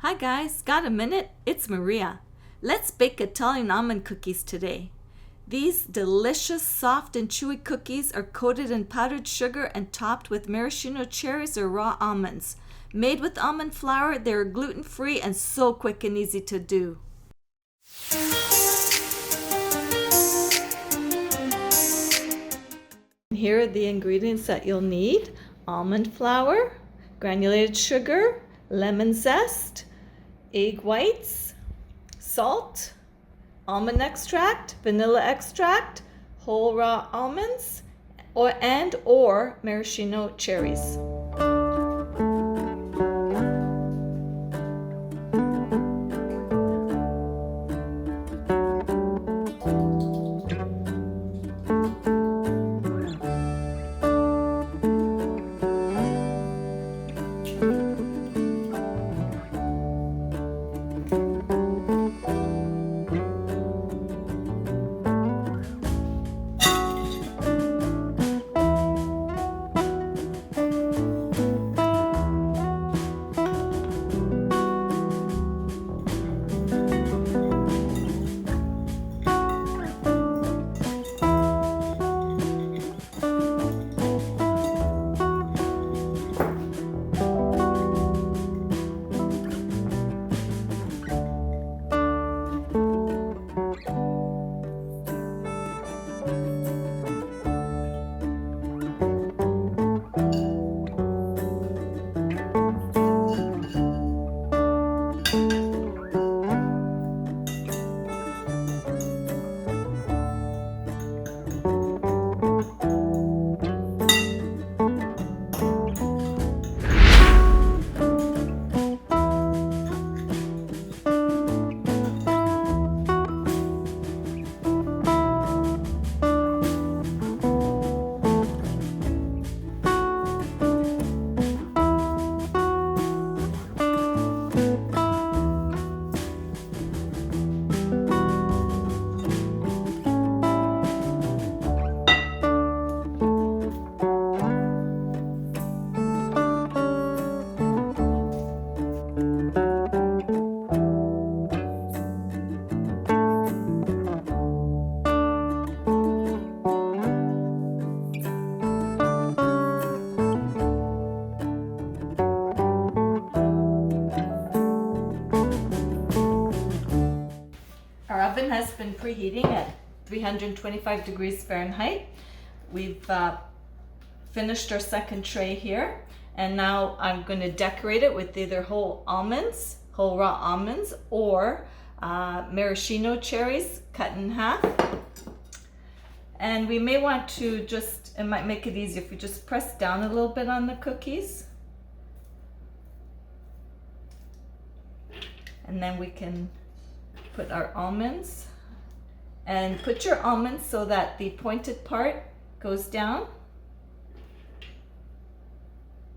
Hi guys, got a minute? It's Maria. Let's bake Italian almond cookies today. These delicious, soft and chewy cookies are coated in powdered sugar and topped with maraschino cherries or raw almonds. Made with almond flour, they're gluten-free and so quick and easy to do. Here are the ingredients that you'll need: almond flour, granulated sugar, lemon zest, egg whites, salt, almond extract, vanilla extract, whole raw almonds, or maraschino cherries. Our oven has been preheating at 325 degrees Fahrenheit. We've finished our second tray here, and now I'm going to decorate it with either whole raw almonds, or maraschino cherries cut in half. And we may want to it might make it easier if we just press down a little bit on the cookies. And then we can put our almonds, and put your almonds so that the pointed part goes down,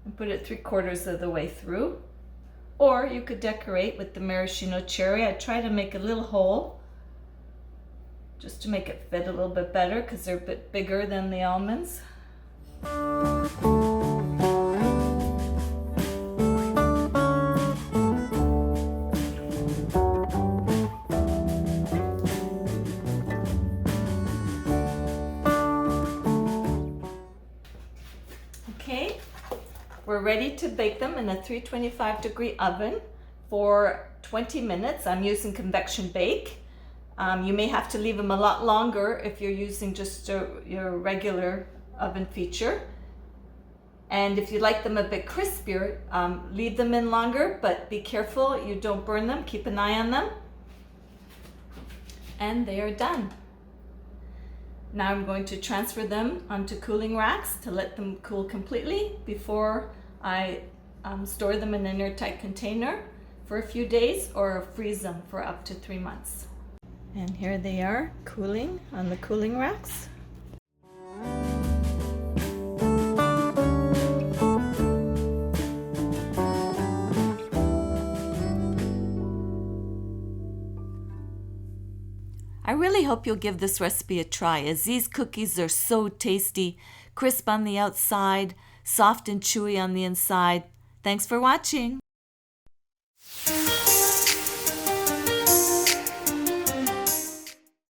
and put it 3/4 of the way through. Or you could decorate with the maraschino cherry. I try to make a little hole just to make it fit a little bit better because they're a bit bigger than the almonds. Okay, we're ready to bake them in a 325 degree oven for 20 minutes. I'm using convection bake. You may have to leave them a lot longer if you're using just your regular oven feature. And if you like them a bit crispier, leave them in longer, but be careful you don't burn them. Keep an eye on them. And they are done. Now I'm going to transfer them onto cooling racks to let them cool completely before I store them in an airtight container for a few days, or freeze them for up to 3 months. And here they are, cooling on the cooling racks. I really hope you'll give this recipe a try, as these cookies are so tasty, crisp on the outside, soft and chewy on the inside. Thanks for watching.